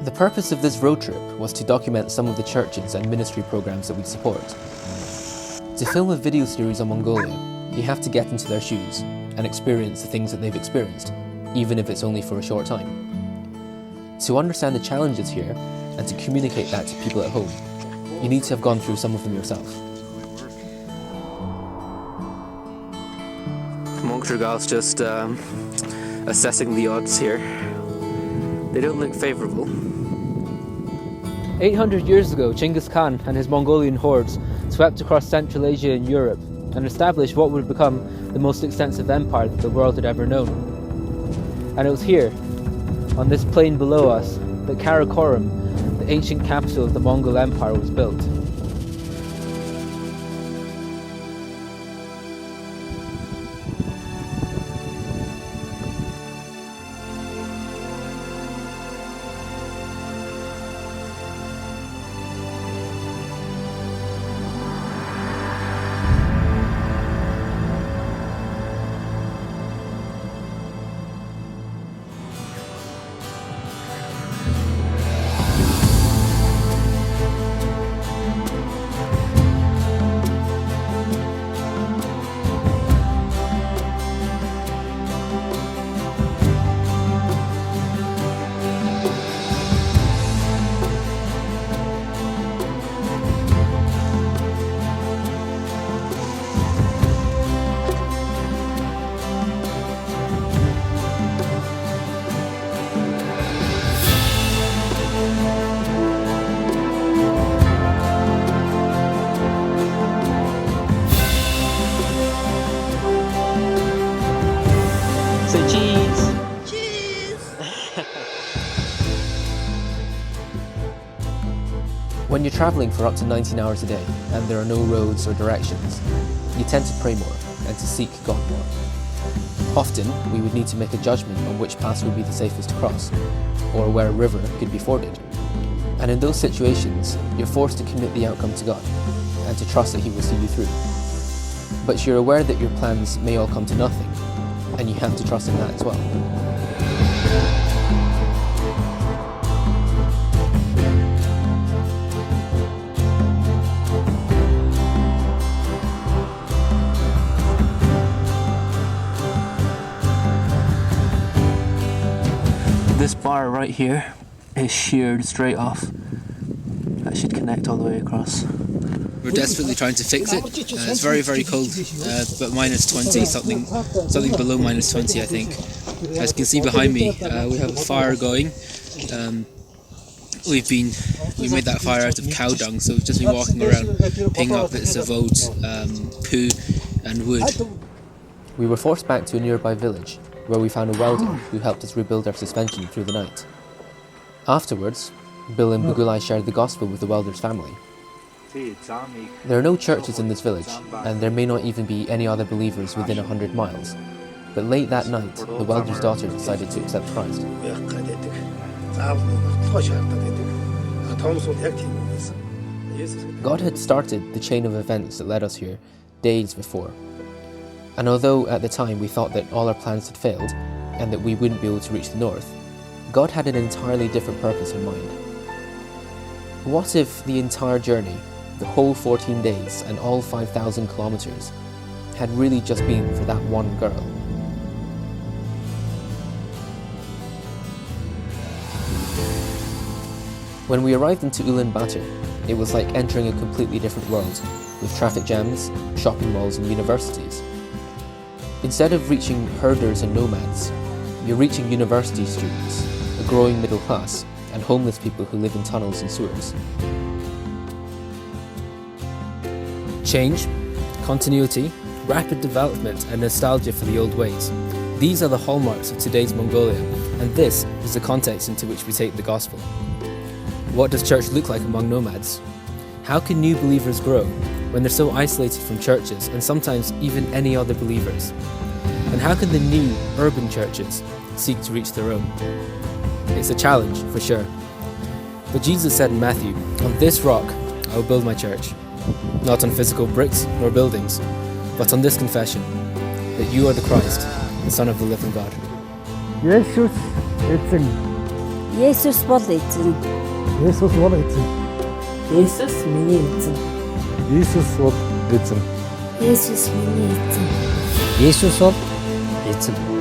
The purpose of this road trip was to document some of the churches and ministry programs that we'd support. To film a video series on Mongolia, you have to get into their shoes and experience the things that they've experienced, even if it's only for a short time. To understand the challenges here and to communicate that to people at home, you need to have gone through some of them yourself. Montregal's just assessing the odds here. They don't look favourable. 800 years ago, Genghis Khan and his Mongolian hordes swept across Central Asia and Europe and established what would become the most extensive empire that the world had ever known. And it was here, on this plain below us, that Karakorum, the ancient capital of the Mongol Empire, was built. Say cheese! When you're travelling for up to 19 hours a day and there are no roads or directions, you tend to pray more and to seek God more. Often, we would need to make a judgment on which pass would be the safest to cross, or where a river could be forded. And in those situations, you're forced to commit the outcome to God and to trust that He will see you through. But you're aware that your plans may all come to nothing, and you have to trust in that as well. This bar right here is sheared straight off. That should connect all the way across. We're desperately trying to fix it. It's very, very cold, but minus 20, something below minus 20, I think. As you can see behind me, we have a fire going. We made that fire out of cow dung, so we've just been walking around picking up bits of old poo and wood. We were forced back to a nearby village, where we found a welder who helped us rebuild our suspension through the night. Afterwards, Bill and Bugulai shared the gospel with the welder's family. There are no churches in this village, and there may not even be any other believers within 100 miles. But late that night, the welder's daughter decided to accept Christ. God had started the chain of events that led us here days before. And although at the time we thought that all our plans had failed, and that we wouldn't be able to reach the north, God had an entirely different purpose in mind. What if the entire journey, the whole 14 days and all 5,000 kilometers, had really just been for that one girl? When we arrived into Ulaanbaatar, it was like entering a completely different world, with traffic jams, shopping malls and universities. Instead of reaching herders and nomads, you're reaching university students, a growing middle class, and homeless people who live in tunnels and sewers. Change, continuity, rapid development and nostalgia for the old ways. These are the hallmarks of today's Mongolia, and this is the context into which we take the gospel. What does church look like among nomads? How can new believers grow when they're so isolated from churches and sometimes even any other believers? And how can the new urban churches seek to reach their own? It's a challenge, for sure. But Jesus said in Matthew, "On this rock I will build my church, not on physical bricks nor buildings, but on this confession, that you are the Christ, the Son of the living God." Иисус эзэн Есүс бол эзэн. Есүс бол эзэн. Есүс миний эзэн. Иесус бол эзэн. Есүс миний эзэн. Есүс бол эзэн.